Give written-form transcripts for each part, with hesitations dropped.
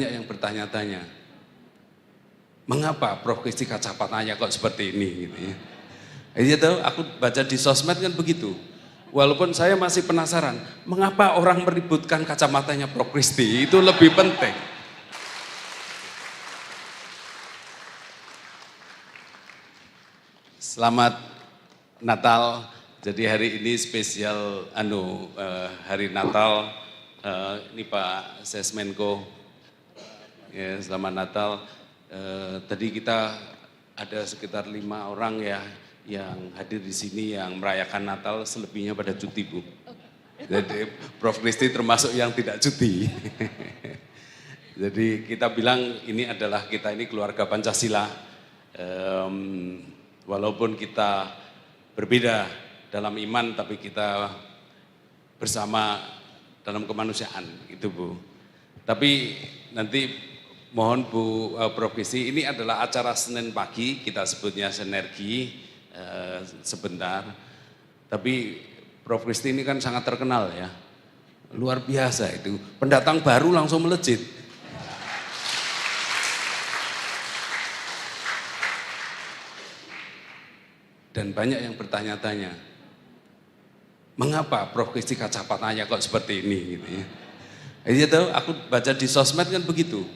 Banyak yang bertanya-tanya, mengapa Prof Kristi kacamatanya kok seperti ini gitu ya. Iya tahu, aku baca di sosmed kan begitu. Walaupun saya masih penasaran, mengapa orang meributkan kacamatanya Prof Kristi, itu lebih penting. Selamat Natal. Jadi hari ini spesial hari Natal. Ini Pak Sesmenko. Ya, selamat Natal. Tadi kita ada sekitar 5 orang ya yang hadir di sini yang merayakan Natal, selebihnya pada cuti, Bu. Jadi Prof Kristi termasuk yang tidak cuti. Jadi kita bilang kita ini keluarga Pancasila. Walaupun kita berbeda dalam iman, tapi kita bersama dalam kemanusiaan, gitu Bu. Tapi nanti mohon Bu Prof Kristi, ini adalah acara Senin pagi, kita sebutnya sinergi sebentar. Tapi Prof Kristi ini kan sangat terkenal ya, luar biasa itu. Pendatang baru langsung melejit. Dan banyak yang bertanya-tanya, mengapa Prof Kristi kacamatanya kok seperti ini gitu ya. Iya tahu, aku baca di sosmed kan begitu.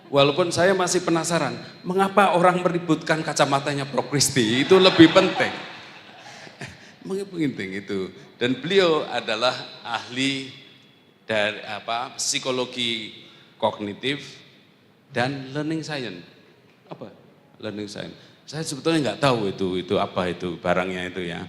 Walaupun saya masih penasaran, mengapa orang meributkan kacamatanya Prof Kristi, itu lebih penting. Penting itu. Dan beliau adalah ahli dari psikologi kognitif dan learning science. Apa? Learning science. Saya sebetulnya nggak tahu itu apa itu barangnya itu ya.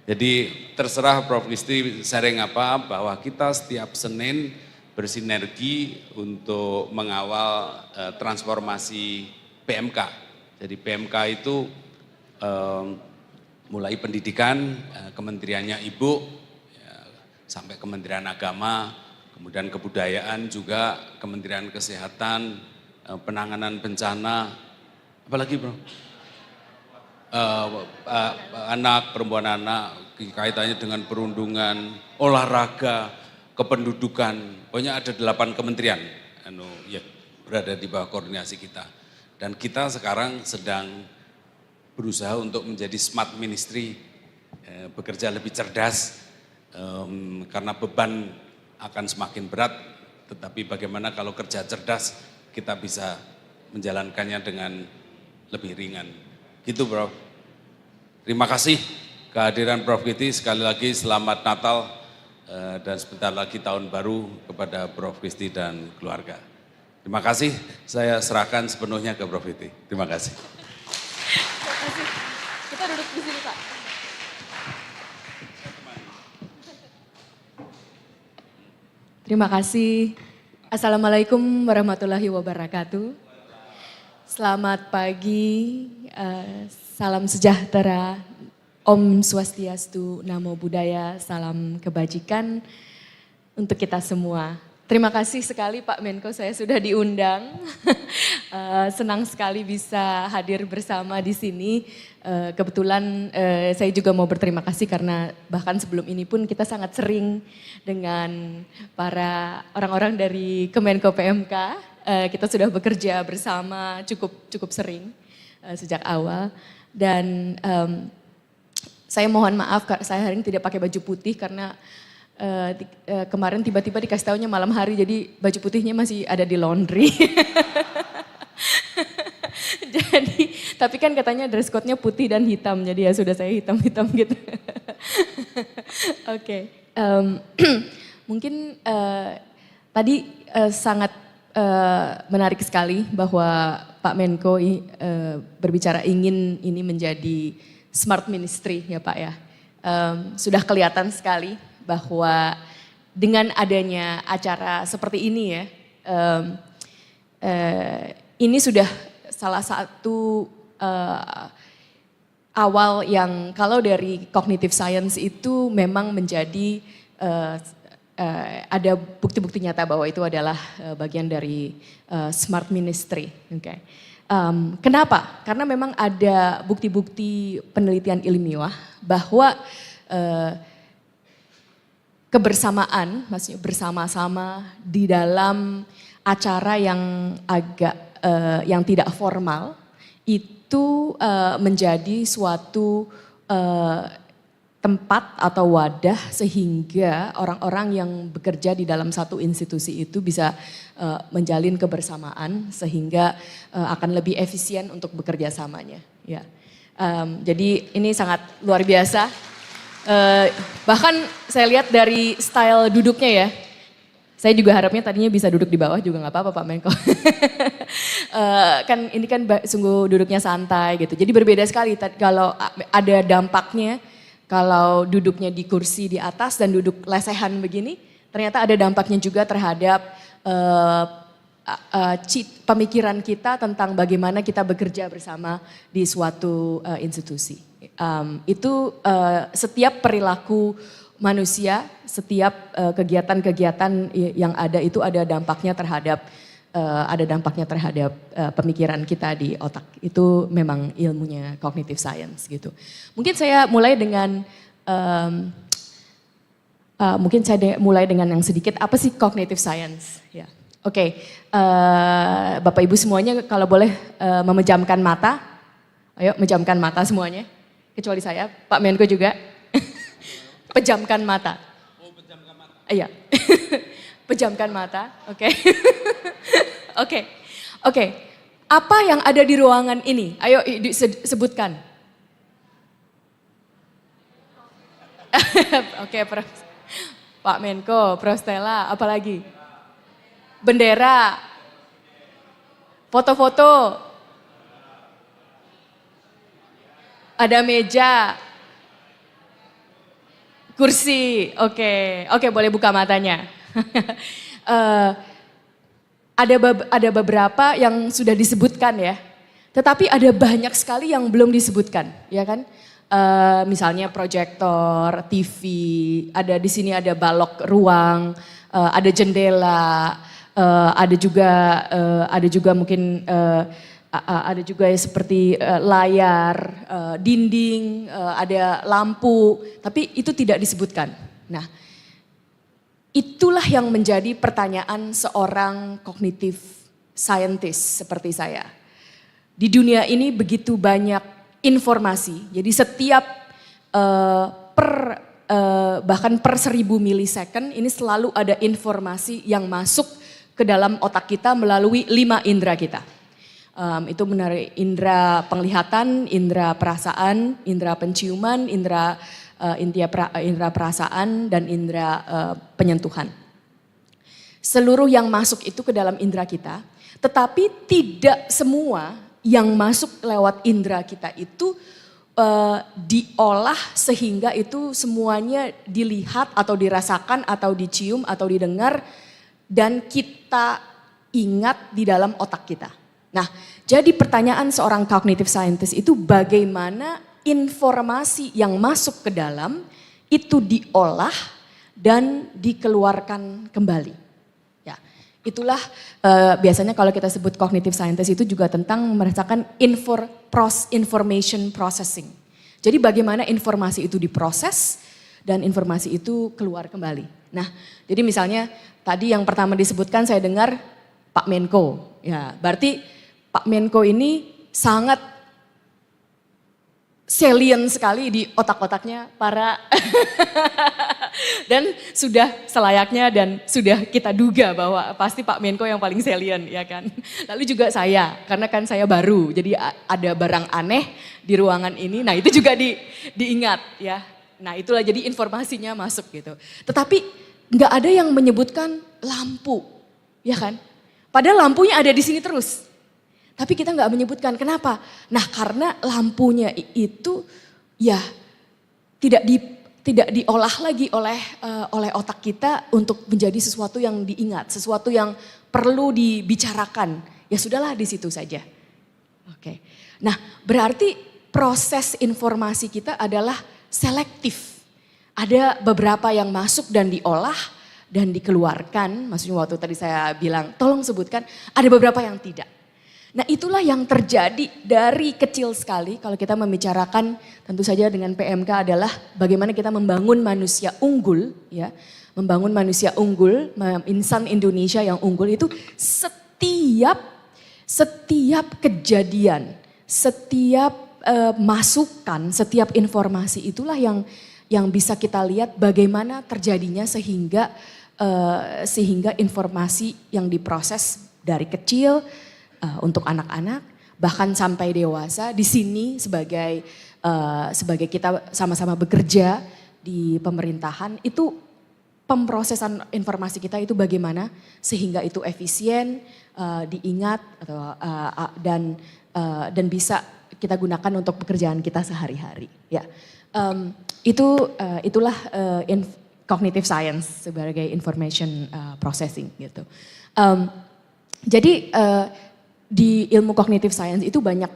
Jadi terserah Prof Kristi sharing apa, bahwa kita setiap Senin bersinergi untuk mengawal transformasi PMK. Jadi PMK itu mulai pendidikan, kementeriannya Ibu, ya, sampai Kementerian Agama, kemudian kebudayaan juga, Kementerian Kesehatan, penanganan bencana, apalagi Bro? Anak, perempuan anak, kaitannya dengan perundungan, olahraga, kependudukan, pokoknya ada 8 kementerian ya, berada di bawah koordinasi kita. Dan kita sekarang sedang berusaha untuk menjadi smart ministry, bekerja lebih cerdas, karena beban akan semakin berat, tetapi bagaimana kalau kerja cerdas kita bisa menjalankannya dengan lebih ringan. Gitu Bro. Terima kasih kehadiran Prof Kristi, sekali lagi selamat Natal dan sebentar lagi tahun baru kepada Prof Kristi dan keluarga. Terima kasih, saya serahkan sepenuhnya ke Prof Kristi. Terima kasih. Terima kasih. Kita duduk di sini Pak. Terima kasih. Assalamualaikum warahmatullahi wabarakatuh. Selamat pagi, salam sejahtera, Om Swastiastu, Namo Buddhaya, salam kebajikan untuk kita semua. Terima kasih sekali Pak Menko, saya sudah diundang. Senang sekali bisa hadir bersama di sini. Kebetulan saya juga mau berterima kasih karena bahkan sebelum ini pun kita sangat sering dengan para orang-orang dari Kemenko PMK. Kita sudah bekerja bersama cukup sering sejak awal. Dan saya mohon maaf, saya hari ini tidak pakai baju putih karena kemarin tiba-tiba dikasih tahunya malam hari, jadi baju putihnya masih ada di laundry. Jadi, tapi kan katanya dress code-nya putih dan hitam, jadi ya sudah saya hitam-hitam gitu. Oke. Mungkin tadi sangat menarik sekali bahwa Pak Menko berbicara ingin ini menjadi smart ministry ya Pak ya. Sudah kelihatan sekali bahwa dengan adanya acara seperti ini ya, ini sudah salah satu awal yang kalau dari cognitive science itu memang menjadi ada bukti-bukti nyata bahwa itu adalah bagian dari smart ministry. Okay. Kenapa? Karena memang ada bukti-bukti penelitian ilmiah bahwa kebersamaan, maksudnya bersama-sama di dalam acara yang agak yang tidak formal itu menjadi suatu tempat atau wadah sehingga orang-orang yang bekerja di dalam satu institusi itu bisa menjalin kebersamaan sehingga akan lebih efisien untuk bekerja samanya. Ya, jadi ini sangat luar biasa. Bahkan saya lihat dari style duduknya ya. Saya juga harapnya tadinya bisa duduk di bawah juga nggak apa-apa Pak Menko. Kan ini kan sungguh duduknya santai gitu. Jadi berbeda sekali kalau ada dampaknya. Kalau duduknya di kursi di atas dan duduk lesehan begini, ternyata ada dampaknya juga terhadap pemikiran kita tentang bagaimana kita bekerja bersama di suatu institusi. Itu setiap perilaku manusia, setiap kegiatan-kegiatan yang ada itu ada dampaknya terhadap pemikiran kita di otak. Itu memang ilmunya cognitive science gitu. Mungkin saya mulai dengan yang sedikit, apa sih cognitive science? Ya, oke. Bapak Ibu semuanya kalau boleh memejamkan mata. Ayo memejamkan mata semuanya. Kecuali saya, Pak Menko juga. Pejamkan mata. Oh, pejamkan mata. Iya. Pejamkan mata, oke. Oke. Apa yang ada di ruangan ini? Ayo sebutkan. Oke, Pak Menko, Prof. Stella, apa lagi? Bendera. Foto-foto. Ada meja. Kursi, oke, boleh buka matanya. Ada beberapa yang sudah disebutkan ya, tetapi ada banyak sekali yang belum disebutkan, ya kan? Misalnya proyektor, TV, di sini ada balok ruang, ada jendela, ada juga mungkin ada juga seperti layar, dinding, ada lampu, tapi itu tidak disebutkan. Nah, itulah yang menjadi pertanyaan seorang cognitive scientist seperti saya. Di dunia ini begitu banyak informasi, jadi setiap bahkan per 1000 milisecond ini selalu ada informasi yang masuk ke dalam otak kita melalui 5 indera kita. Itu menarik indera penglihatan, indera perasaan, indera penciuman, indera perasaan dan indera penyentuhan. Seluruh yang masuk itu ke dalam indera kita, tetapi tidak semua yang masuk lewat indera kita itu diolah sehingga itu semuanya dilihat atau dirasakan atau dicium atau didengar dan kita ingat di dalam otak kita. Nah, jadi pertanyaan seorang cognitive scientist itu bagaimana informasi yang masuk ke dalam itu diolah dan dikeluarkan kembali. Ya, itulah biasanya kalau kita sebut cognitive scientist itu juga tentang merasakan information processing. Jadi bagaimana informasi itu diproses dan informasi itu keluar kembali. Nah, jadi misalnya tadi yang pertama disebutkan saya dengar Pak Menko. Ya, berarti Pak Menko ini sangat salient sekali di otak-otaknya para dan sudah selayaknya dan sudah kita duga bahwa pasti Pak Menko yang paling salient ya kan. Lalu juga saya, karena kan saya baru jadi ada barang aneh di ruangan ini, nah itu juga diingat ya. Nah itulah jadi informasinya masuk gitu. Tetapi nggak ada yang menyebutkan lampu ya kan. Padahal lampunya ada di sini terus. Tapi kita nggak menyebutkan, kenapa? Nah karena lampunya itu ya tidak diolah lagi oleh otak kita untuk menjadi sesuatu yang diingat, sesuatu yang perlu dibicarakan. Ya sudahlah di situ saja. Oke. Nah berarti proses informasi kita adalah selektif. Ada beberapa yang masuk dan diolah dan dikeluarkan. Maksudnya waktu tadi saya bilang tolong sebutkan, ada beberapa yang tidak. Nah itulah yang terjadi dari kecil sekali kalau kita membicarakan tentu saja dengan PMK adalah bagaimana kita membangun manusia unggul ya. membangun manusia unggul, insan Indonesia yang unggul itu setiap kejadian, setiap masukan, setiap informasi itulah yang bisa kita lihat bagaimana terjadinya sehingga informasi yang diproses dari kecil untuk anak-anak bahkan sampai dewasa di sini sebagai kita sama-sama bekerja di pemerintahan itu pemrosesan informasi kita itu bagaimana sehingga itu efisien, diingat dan bisa kita gunakan untuk pekerjaan kita sehari-hari. Ya, itulah cognitive science sebagai information processing gitu. Jadi di ilmu cognitive science itu banyak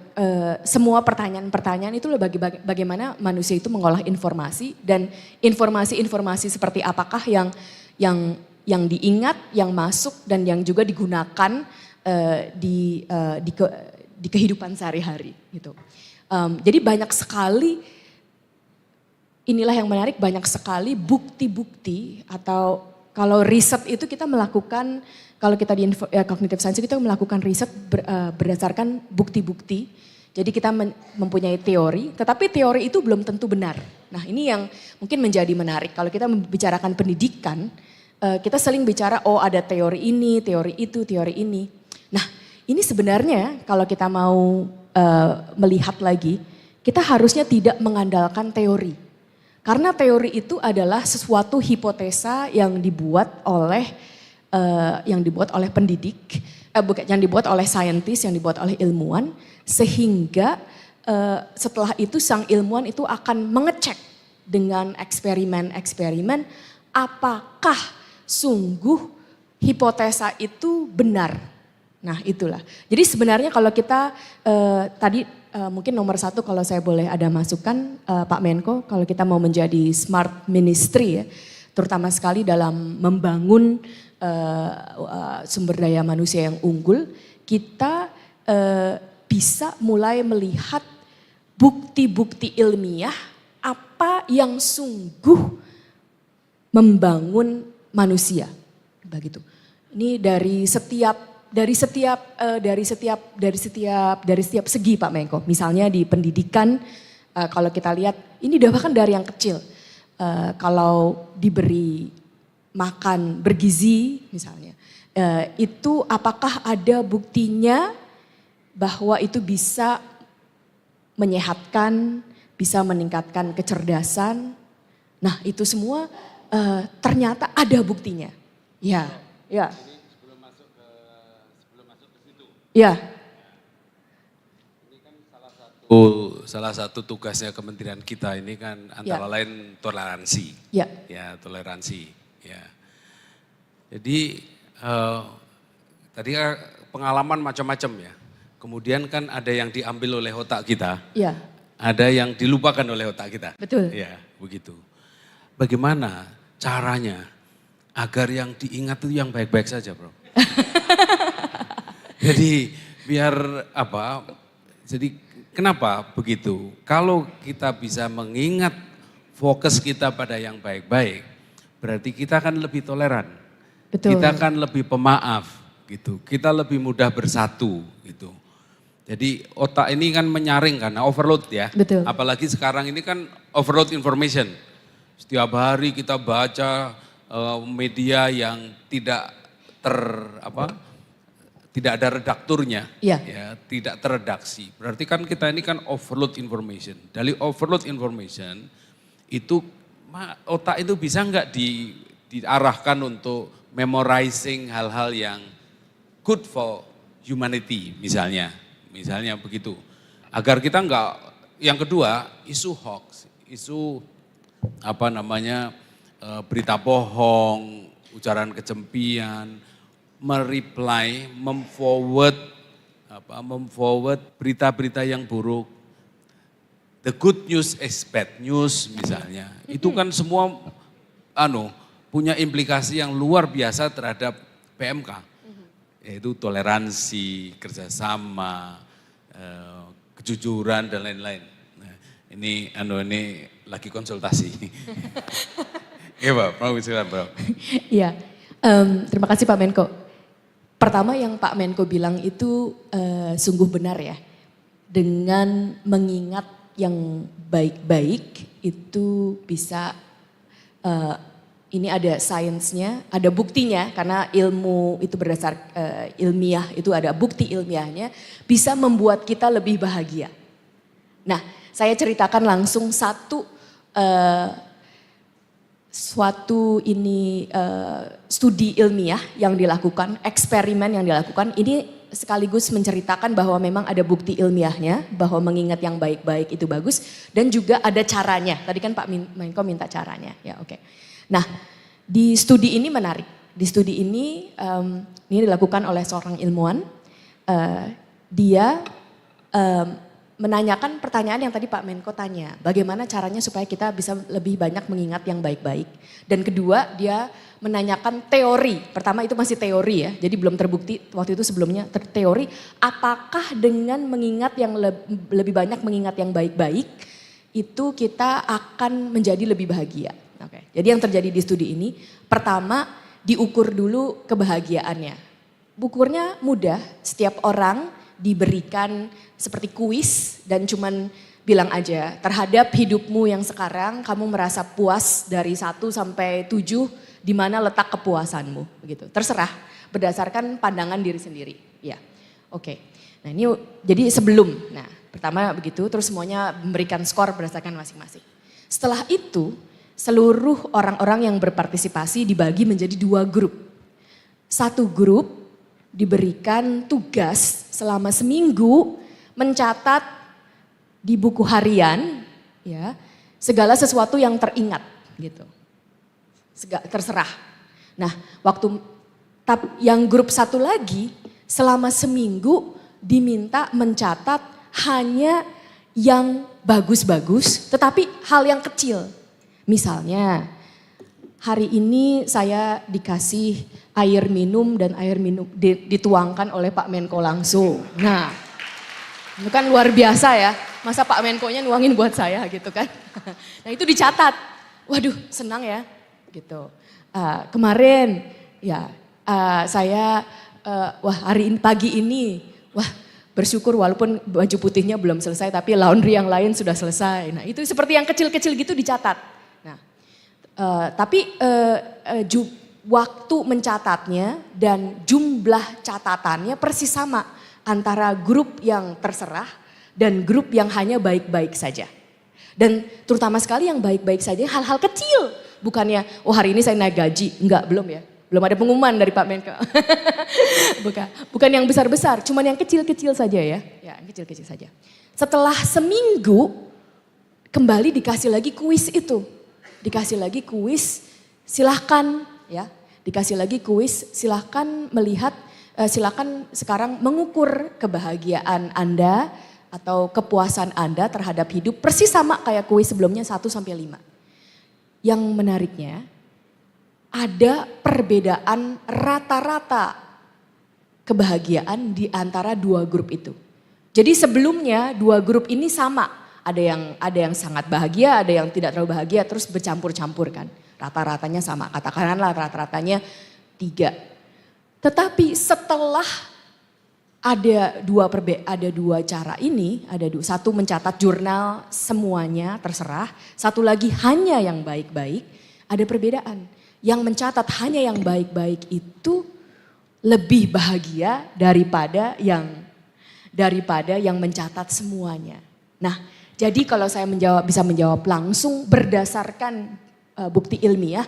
semua pertanyaan-pertanyaan itu bagaimana manusia itu mengolah informasi dan informasi-informasi seperti apakah yang diingat, yang masuk dan yang juga digunakan di kehidupan sehari-hari gitu. Jadi banyak sekali, inilah yang menarik, banyak sekali bukti-bukti atau kalau riset itu kita melakukan, kalau kita di cognitive science kita melakukan riset berdasarkan bukti-bukti. Jadi kita mempunyai teori, tetapi teori itu belum tentu benar. Nah ini yang mungkin menjadi menarik. Kalau kita membicarakan pendidikan, kita sering bicara oh ada teori ini, teori itu, teori ini. Nah ini sebenarnya kalau kita mau melihat lagi, kita harusnya tidak mengandalkan teori. Karena teori itu adalah sesuatu hipotesa yang dibuat oleh pendidik, yang dibuat oleh saintis, yang dibuat oleh ilmuwan, sehingga setelah itu sang ilmuwan itu akan mengecek dengan eksperimen-eksperimen apakah sungguh hipotesa itu benar. Nah itulah. Jadi sebenarnya kalau kita tadi mungkin nomor satu kalau saya boleh ada masukan Pak Menko, kalau kita mau menjadi smart ministry ya, terutama sekali dalam membangun sumber daya manusia yang unggul, kita bisa mulai melihat bukti-bukti ilmiah apa yang sungguh membangun manusia, begitu. Ini dari setiap segi Pak Menko. Misalnya di pendidikan, kalau kita lihat ini bahkan dari yang kecil. Kalau diberi makan bergizi misalnya, itu apakah ada buktinya bahwa itu bisa menyehatkan, bisa meningkatkan kecerdasan. Nah itu semua ternyata ada buktinya. Ya, ya. Ya. Ini kan salah satu tugasnya kementerian kita ini kan antara lain toleransi. Ya. Ya, toleransi. Ya. Jadi tadi pengalaman macam-macam ya. Kemudian kan ada yang diambil oleh otak kita. Ya. Ada yang dilupakan oleh otak kita. Betul. Ya, begitu. Bagaimana caranya agar yang diingat itu yang baik-baik saja, Bro? Jadi biar apa, jadi kenapa begitu? Kalau kita bisa mengingat fokus kita pada yang baik-baik, berarti kita akan lebih toleran. Betul. Kita akan lebih pemaaf gitu. Kita lebih mudah bersatu gitu. Jadi otak ini kan menyaring karena overload ya. Betul. Apalagi sekarang ini kan overload information. Setiap hari kita baca media yang tidak tidak ada redakturnya, ya, tidak terredaksi. Berarti kan kita ini kan overload information. Dari overload information itu otak itu bisa nggak diarahkan untuk memorizing hal-hal yang good for humanity misalnya begitu. Agar kita nggak, yang kedua isu hoax, isu berita bohong, ujaran kebencian, memforward berita-berita yang buruk. The good news is bad news misalnya. Itu kan semua punya implikasi yang luar biasa terhadap PMK. Yaitu toleransi, kerjasama, kejujuran dan lain-lain. Nah, ini lagi konsultasi. Iya Pak, silakan Bro. Iya, terima kasih Pak Menko. Pertama yang Pak Menko bilang itu sungguh benar ya. Dengan mengingat yang baik-baik itu bisa, ini ada sainsnya, ada buktinya karena ilmu itu berdasar ilmiah, itu ada bukti ilmiahnya bisa membuat kita lebih bahagia. Nah, saya ceritakan langsung suatu studi ilmiah yang dilakukan, eksperimen yang dilakukan. Ini sekaligus menceritakan bahwa memang ada bukti ilmiahnya bahwa mengingat yang baik-baik itu bagus dan juga ada caranya. Tadi kan Pak Menko minta caranya, ya oke. Nah, di studi ini menarik. Di studi ini dilakukan oleh seorang ilmuwan. Dia menanyakan pertanyaan yang tadi Pak Menko tanya, bagaimana caranya supaya kita bisa lebih banyak mengingat yang baik-baik. Dan kedua, dia menanyakan teori. Pertama itu masih teori ya, jadi belum terbukti waktu itu sebelumnya teori. Apakah dengan mengingat yang lebih banyak mengingat yang baik-baik, itu kita akan menjadi lebih bahagia. Oke. Jadi yang terjadi di studi ini, pertama diukur dulu kebahagiaannya. Ukurnya mudah, setiap orang diberikan seperti kuis dan cuman bilang aja terhadap hidupmu yang sekarang kamu merasa puas dari 1 sampai 7 di mana letak kepuasanmu begitu. Terserah berdasarkan pandangan diri sendiri. Ya. Oke. Nah, ini jadi sebelum. Nah, pertama begitu terus semuanya memberikan skor berdasarkan masing-masing. Setelah itu seluruh orang-orang yang berpartisipasi dibagi menjadi 2 grup. Satu grup diberikan tugas selama seminggu mencatat di buku harian ya segala sesuatu yang teringat gitu. Terserah. Nah, waktu yang grup satu lagi selama seminggu diminta mencatat hanya yang bagus-bagus tetapi hal yang kecil. Misalnya hari ini saya dikasih air minum dan air minum dituangkan oleh Pak Menko langsung. Nah, itu kan luar biasa ya. Masa Pak Menko-nya nuangin buat saya gitu kan. Nah itu dicatat. Waduh senang ya gitu. Kemarin ya saya wah hari ini pagi ini wah bersyukur walaupun baju putihnya belum selesai tapi laundry yang lain sudah selesai. Nah itu seperti yang kecil-kecil gitu dicatat. Nah tapi waktu mencatatnya dan jumlah catatannya persis sama antara grup yang terserah dan grup yang hanya baik-baik saja. Dan terutama sekali yang baik-baik saja hal-hal kecil. Bukannya, oh hari ini saya naik gaji. Enggak, belum ya. Belum ada pengumuman dari Pak Menko. Bukan yang besar-besar, cuman yang kecil-kecil saja ya. Ya, kecil-kecil saja. Setelah seminggu, kembali dikasih lagi kuis itu. Dikasih lagi kuis, silahkan ya. Dikasih lagi kuis, silahkan melihat, silahkan sekarang mengukur kebahagiaan Anda atau kepuasan Anda terhadap hidup persis sama kayak kuis sebelumnya 1 sampai 5. Yang menariknya ada perbedaan rata-rata kebahagiaan di antara 2 grup itu. Jadi sebelumnya 2 grup ini sama. Ada yang sangat bahagia, ada yang tidak terlalu bahagia, terus bercampur-campur kan. Rata-ratanya sama, katakanlah rata-ratanya 3. Tetapi setelah ada 2 cara ini, satu mencatat jurnal semuanya terserah, satu lagi hanya yang baik-baik, ada perbedaan. Yang mencatat hanya yang baik-baik itu lebih bahagia daripada yang mencatat semuanya. Nah, jadi kalau saya bisa menjawab langsung berdasarkan bukti ilmiah,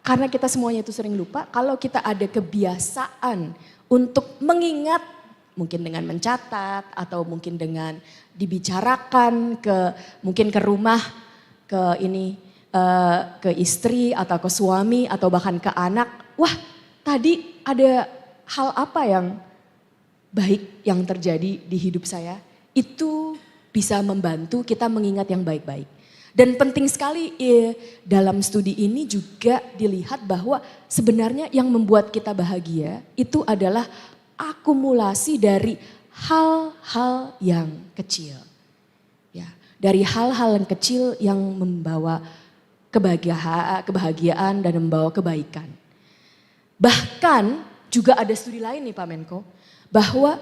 karena kita semuanya itu sering lupa, kalau kita ada kebiasaan untuk mengingat, mungkin dengan mencatat atau mungkin dengan dibicarakan mungkin ke rumah, ke istri atau ke suami atau bahkan ke anak. Wah, tadi ada hal apa yang baik yang terjadi di hidup saya? Itu bisa membantu kita mengingat yang baik-baik. Dan penting sekali dalam studi ini juga dilihat bahwa sebenarnya yang membuat kita bahagia itu adalah akumulasi dari hal-hal yang kecil. Ya, dari hal-hal yang kecil yang membawa kebahagiaan dan membawa kebaikan. Bahkan juga ada studi lain nih Pak Menko, bahwa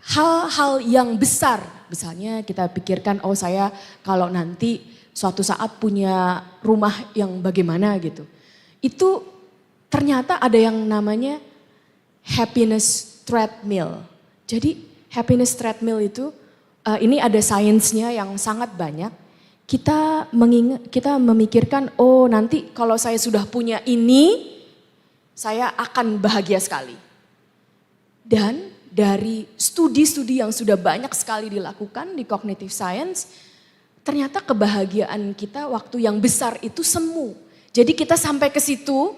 hal-hal yang besar, misalnya kita pikirkan oh saya kalau nanti suatu saat punya rumah yang bagaimana gitu. Itu ternyata ada yang namanya happiness treadmill. Jadi happiness treadmill itu ini ada sainsnya yang sangat banyak. Kita memikirkan oh nanti kalau saya sudah punya ini saya akan bahagia sekali. Dan dari studi-studi yang sudah banyak sekali dilakukan di cognitive science, ternyata kebahagiaan kita waktu yang besar itu semu. Jadi kita sampai ke situ,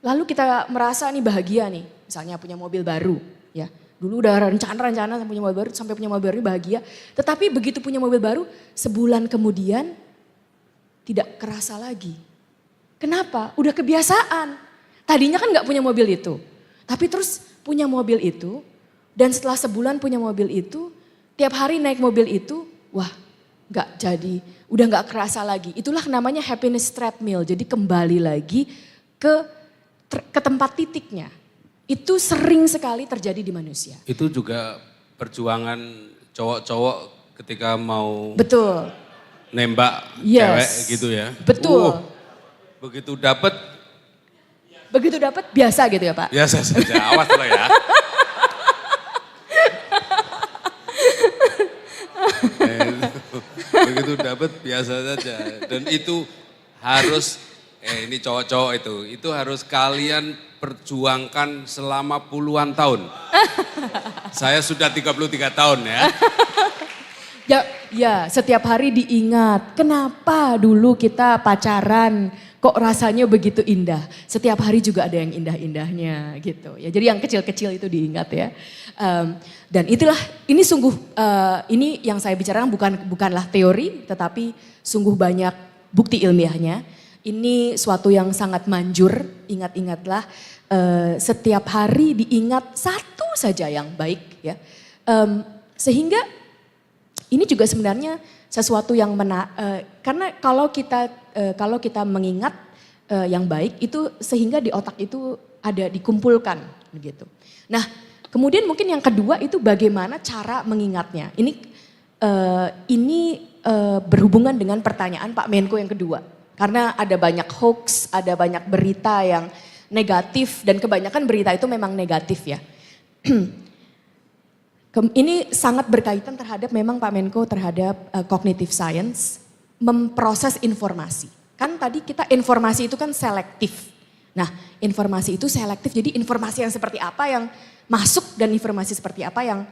lalu kita merasa nih bahagia nih. Misalnya punya mobil baru, ya. Dulu udah rencana punya mobil baru, sampai punya mobil baru bahagia. Tetapi begitu punya mobil baru, sebulan kemudian tidak kerasa lagi. Kenapa? Udah kebiasaan. Tadinya kan gak punya mobil itu. Tapi terus punya mobil itu, dan setelah sebulan punya mobil itu, tiap hari naik mobil itu, wah gak jadi, udah gak kerasa lagi. Itulah namanya happiness treadmill, jadi kembali lagi ke tempat titiknya. Itu sering sekali terjadi di manusia. Itu juga perjuangan cowok-cowok ketika mau betul nembak cewek gitu ya. Betul. Begitu dapet biasa gitu ya Pak? Biasa saja, awas lo ya. Begitu dapat biasa saja. Dan itu harus, ini cowok-cowok itu harus kalian perjuangkan selama puluhan tahun. Saya sudah 33 tahun ya. Ya, setiap hari diingat, kenapa dulu kita pacaran kok rasanya begitu indah. Setiap hari juga ada yang indah-indahnya gitu. Ya, jadi yang kecil-kecil itu diingat ya. Dan itulah, ini sungguh, ini yang saya bicarakan bukanlah teori, tetapi sungguh banyak bukti ilmiahnya. Ini suatu yang sangat manjur, ingat-ingatlah setiap hari diingat satu saja yang baik ya. Sehingga ini juga sebenarnya sesuatu yang karena kalau kita mengingat yang baik itu sehingga di otak itu ada dikumpulkan begitu. Nah, kemudian mungkin yang kedua itu bagaimana cara mengingatnya. Ini berhubungan dengan pertanyaan Pak Menko yang kedua. Karena ada banyak hoax, ada banyak berita yang negatif dan kebanyakan berita itu memang negatif ya. Ini sangat berkaitan terhadap memang Pak Menko terhadap cognitive science, memproses informasi. Kan tadi kita informasi itu kan selektif. Nah informasi itu selektif, jadi informasi yang seperti apa yang masuk dan informasi seperti apa yang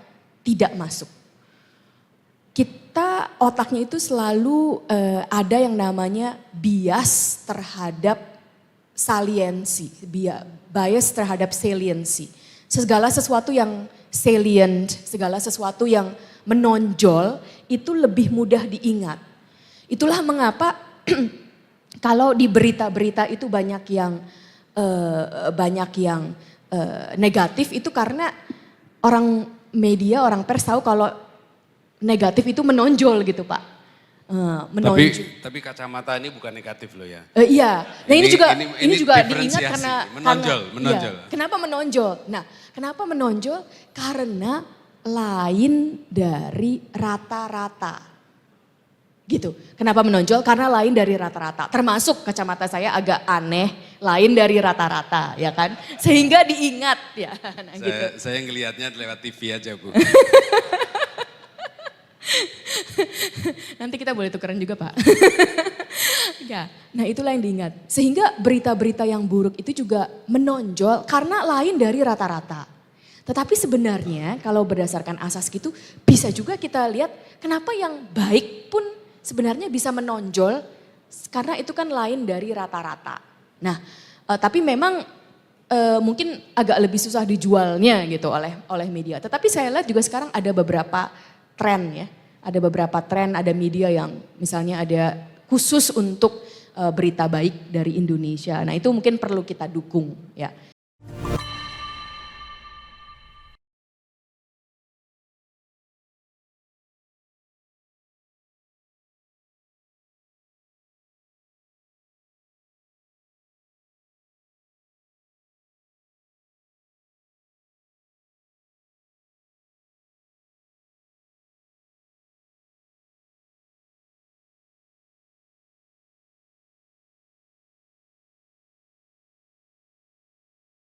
tidak masuk. Kita otaknya itu selalu ada yang namanya bias terhadap saliensi, bias terhadap saliency. Segala sesuatu yang salient, segala sesuatu yang menonjol itu lebih mudah diingat. Itulah mengapa kalau di berita-berita itu banyak yang negatif itu karena orang media, orang pers tahu kalau negatif itu menonjol gitu Pak. Tapi kacamata ini bukan negatif loh ya. Iya, nah ini juga diingat karena menonjol. Iya, kenapa menonjol? Nah, kenapa menonjol? Karena lain dari rata-rata. Gitu. Kenapa menonjol? Karena lain dari rata-rata. Termasuk kacamata saya agak aneh, lain dari rata-rata, ya kan? Sehingga diingat ya. Nah, gitu. Saya ngelihatnya lewat TV aja Bu. Nanti kita boleh tukeran juga Pak. Ya, nah itulah yang diingat. Sehingga berita-berita yang buruk itu juga menonjol karena lain dari rata-rata. Tetapi sebenarnya kalau berdasarkan asas gitu bisa juga kita lihat kenapa yang baik pun sebenarnya bisa menonjol karena itu kan lain dari rata-rata. Nah, tapi memang mungkin agak lebih susah dijualnya gitu oleh media. Tetapi saya lihat juga sekarang ada beberapa tren ya. Ada beberapa tren, ada media yang misalnya ada khusus untuk berita baik dari Indonesia. Nah itu mungkin perlu kita dukung ya.